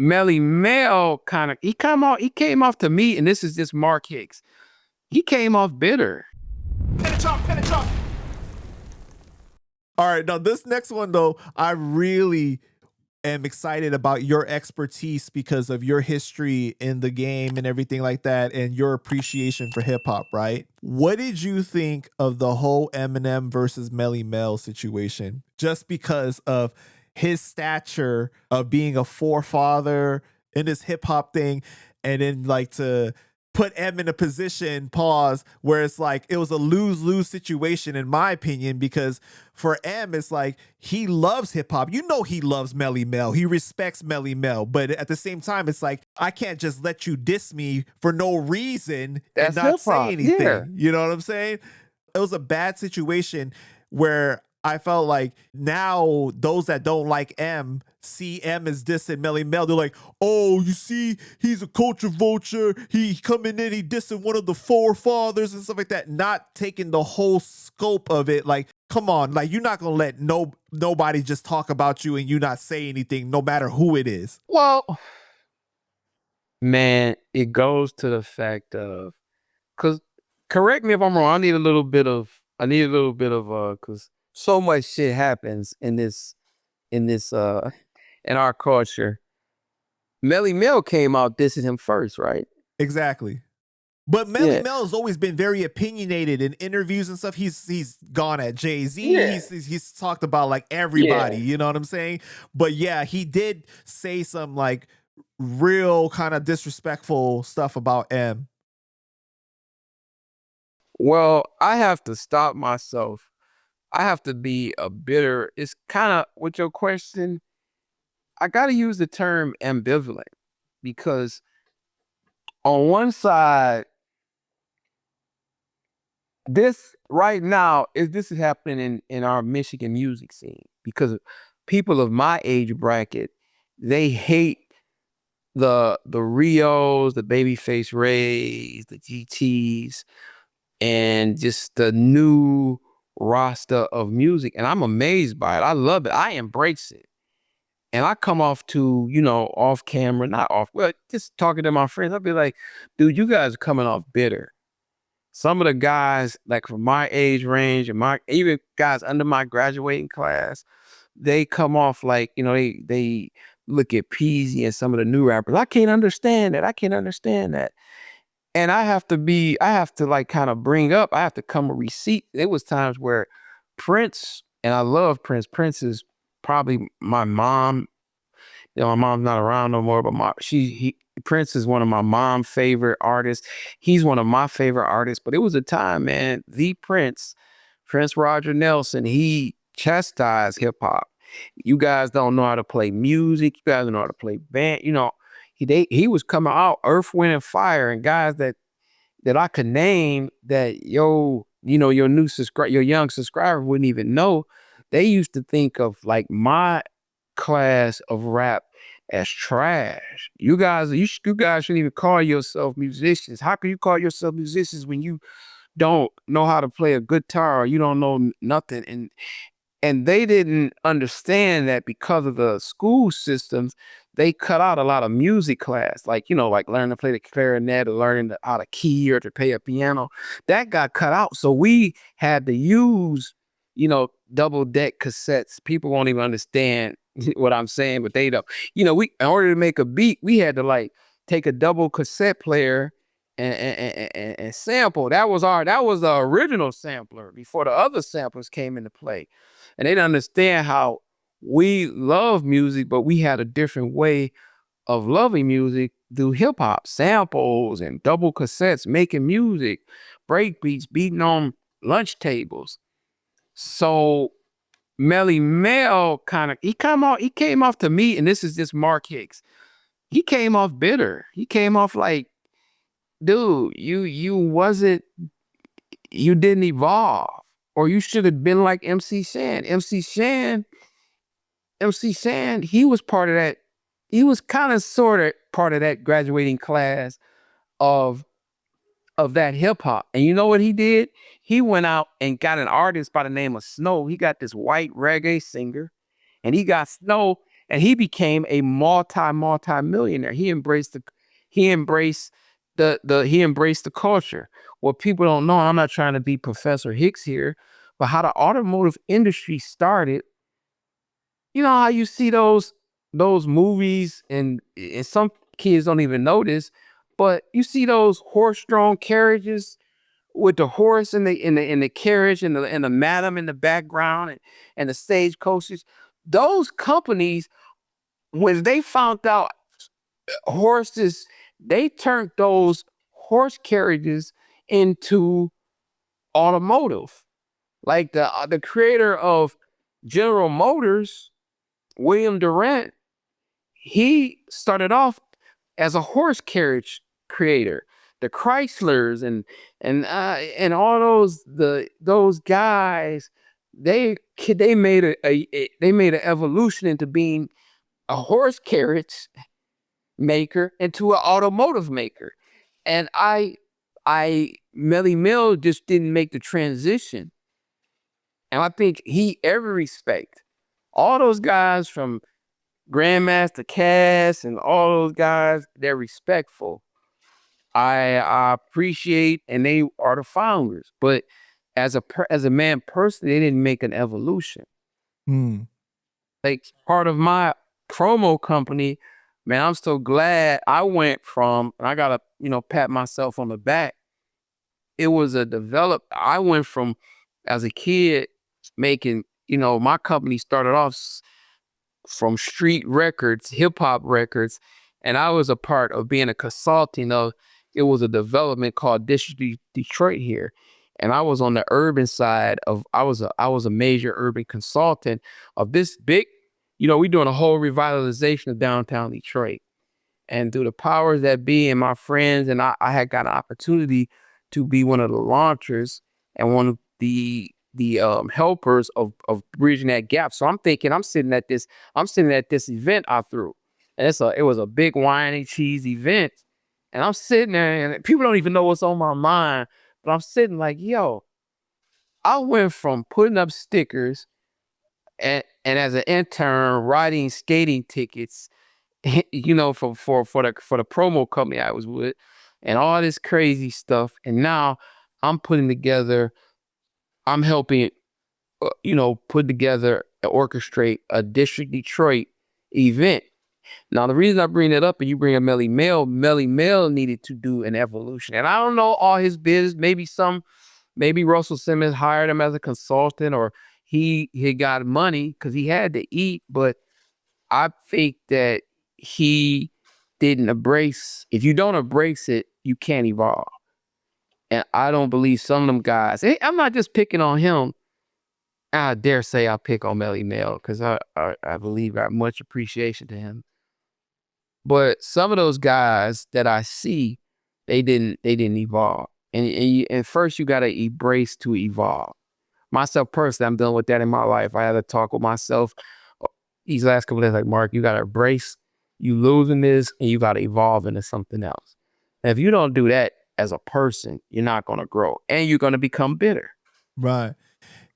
Melle Mel he came off to me, and this is just Mark Hicks. He came off bitter. All right, now this next one though, I really am excited about your expertise because of your history in the game and everything like that, and your appreciation for hip hop, right? What did you think of the whole Eminem versus Melle Mel situation? Just because of his stature of being a forefather in this hip hop thing, and then like to put M in a position, pause, where it's like it was a lose-lose situation, in my opinion, because for M, it's like he loves hip hop. You know, he loves Melle Mel. He respects Melle Mel. But at the same time, it's like, I can't just let you diss me for no reason and That's not hip say hop. Yeah. anything. You know what I'm saying? It was a bad situation where I felt like now those that don't like M see M as dissing Melle Mel. They're like, oh, you see, he's a culture vulture. He coming in, he dissing one of the forefathers and stuff like that. Not taking the whole scope of it. Like, come on, like you're not gonna let nobody just talk about you and you not say anything, no matter who it is. Well, man, it goes to the fact of, cause correct me if I'm wrong. I need a little bit of cause so much shit happens in this in our culture. Melle Mel came out dissing him first, right? Exactly. But Melle Yeah. Mel has always been very opinionated in interviews and stuff. He's gone at Jay-Z. Yeah. He's talked about like everybody, you know what I'm saying? But yeah, he did say some like real kind of disrespectful stuff about M. Well, I have to stop myself. I have to be a bitter. It's kind of with your question. I got to use the term ambivalent because on one side, this right now this is happening in our Michigan music scene because people of my age bracket, they hate the Rios, the Babyface Rays, the GTs, and just the new roster of music. And I'm amazed by it. I love it. I embrace it. And I come off to, off camera, not off, well, just talking to my friends. I'll be like, dude, you guys are coming off bitter. Some of the guys, like from my age range and even guys under my graduating class, they come off like, they look at Peasy and some of the new rappers. I can't understand that. I can't understand that. And I have to like kind of bring up, I have to come a receipt. There was times where Prince, and I love Prince. Prince is probably my mom. My mom's not around no more, but Prince is one of my mom's favorite artists. He's one of my favorite artists. But it was a time, man, the Prince Roger Nelson, he chastised hip hop. You guys don't know how to play music. You guys don't know how to play band. He was coming out Earth, Wind, and Fire, and guys that I could name that your young subscriber wouldn't even know. They used to think of like my class of rap as trash. You guys shouldn't even call yourself musicians. How can you call yourself musicians when you don't know how to play a guitar or you don't know nothing? And they didn't understand that because of the school systems, they cut out a lot of music class, like learning to play the clarinet or learning how to key or to play a piano. That got cut out. So we had to use, double deck cassettes. People won't even understand what I'm saying, but they don't. In order to make a beat, we had to like take a double cassette player and sample. That was the original sampler before the other samplers came into play. And they didn't understand how we love music, but we had a different way of loving music through hip hop, samples and double cassettes, making music, break beats, beating on lunch tables. So Melle Mel he came off to me, and this is just Mark Hicks. He came off bitter. He came off like, dude, you didn't evolve, or you should have been like MC Shan. MC Shan, he was part of that. He was kind of sort of part of that graduating class of that hip hop. And you know what he did? He went out and got an artist by the name of Snow. He got this white reggae singer, and he got Snow, and he became a multi-millionaire. He embraced he embraced the culture. What people don't know, I'm not trying to be Professor Hicks here, but how the automotive industry started. You know how you see those movies, and some kids don't even know this, but you see those horse-drawn carriages with the horse in the carriage and the madam in the background, and the stagecoaches. Those companies, when they found out horses, they turned those horse carriages into automotive. Like the creator of General Motors, William Durant, he started off as a horse carriage creator. The Chryslers and all those guys, they made they made an evolution into being a horse carriage maker into an automotive maker. And Melle Mel just didn't make the transition. And I think every respect, all those guys from Grandmaster Cass and all those guys, they're respectful. I appreciate, and they are the founders. But as a man personally, they didn't make an evolution. Mm. Like part of my promo company, man, I'm so glad I went from, and I gotta, pat myself on the back. It was I went from as a kid making, my company started off from street records, hip hop records, and I was a part of being a consulting of. It was a development called District Detroit here, and I was on the urban side of. I was a major urban consultant of this big. We doing a whole revitalization of downtown Detroit, and through the powers that be and my friends, and I had got an opportunity to be one of the launchers and one of the helpers of bridging that gap. So I'm thinking I'm sitting at this event I threw. And it was a big wine and cheese event. And I'm sitting there and people don't even know what's on my mind. But I'm sitting like, yo, I went from putting up stickers and as an intern writing skating tickets, for the promo company I was with, and all this crazy stuff. And now I'm putting together, I'm helping, put together and orchestrate a District Detroit event. Now, the reason I bring that up, and you bring up Melle Mel needed to do an evolution. And I don't know all his business. Maybe Russell Simmons hired him as a consultant, or he got money because he had to eat. But I think that he didn't if you don't embrace it, you can't evolve. And I don't believe some of them guys, I'm not just picking on him. I dare say I pick on Melle Mel because I believe I have much appreciation to him. But some of those guys that I see, they didn't evolve. And first you got to embrace to evolve. Myself personally, I'm done with that in my life. I had to talk with myself these last couple of days, like, Mark, you got to embrace you losing this, and you got to evolve into something else. And if you don't do that as a person, you're not going to grow, and you're going to become bitter. Right.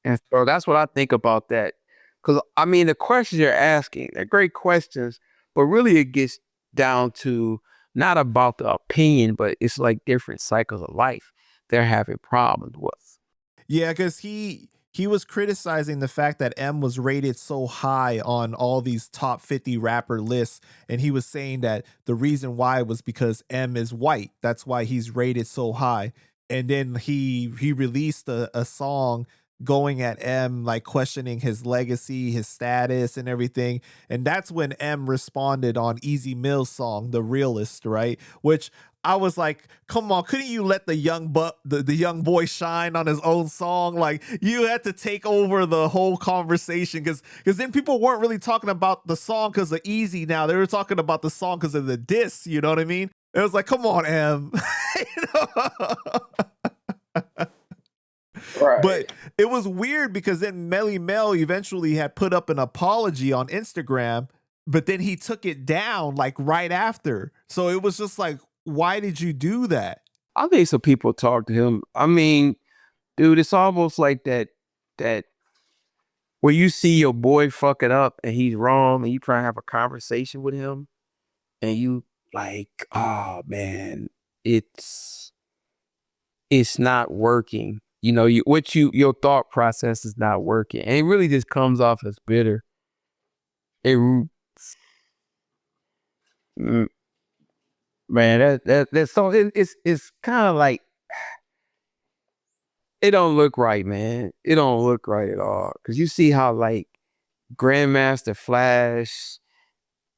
And so that's what I think about that. Because, I mean, the questions you're asking, they're great questions, but really it gets down to not about the opinion, but it's like different cycles of life they're having problems with. Yeah, because he was criticizing the fact that M was rated so high on all these top 50 rapper lists, and he was saying that the reason why was because M is white. That's why he's rated so high. And then he released a song going at M, like questioning his legacy, his status, and everything. And that's when M responded on Easy Mill's song, The Realist, right? Which I was like, come on, couldn't you let the young boy shine on his own song? Like, you had to take over the whole conversation because then people weren't really talking about the song because of Easy now. They were talking about the song because of the diss, you know what I mean? It was like, come on, M. You know? Right. But it was weird because then Melle Mel eventually had put up an apology on Instagram, but then he took it down like right after. So it was just like, why did you do that? I think some people talk to him. I mean, dude, it's almost like that Where you see your boy fuck it up and he's wrong and you try to have a conversation with him and you like, oh man, it's it's not working. You know, your thought process is not working. And it really just comes off as bitter. It mm, man, that's so it's kind of like it don't look right, man. It don't look right at all. Cause you see how like Grandmaster Flash,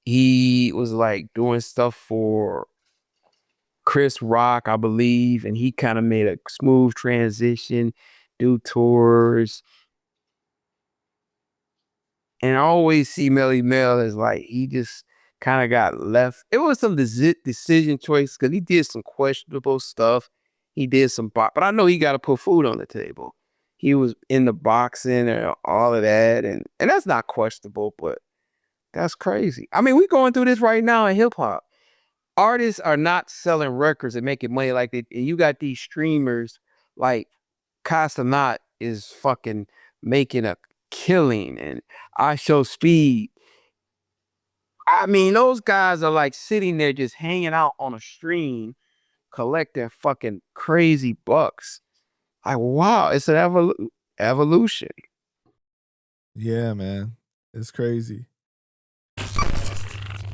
he was like doing stuff for Chris Rock, I believe, and he kind of made a smooth transition, do tours. And I always see Melle Mel as like he just kind of got left. It was some decision choice because he did some questionable stuff. He did some, but I know he got to put food on the table. He was in the boxing and all of that, and that's not questionable, but that's crazy. I mean, we going through this right now in hip hop. Artists are not selling records and making money like they. And you got these streamers like Casanat is fucking making a killing, and I Show Speed. I mean, those guys are like sitting there just hanging out on a stream, collecting fucking crazy bucks. Like, wow, it's an evolution. Yeah, man. It's crazy.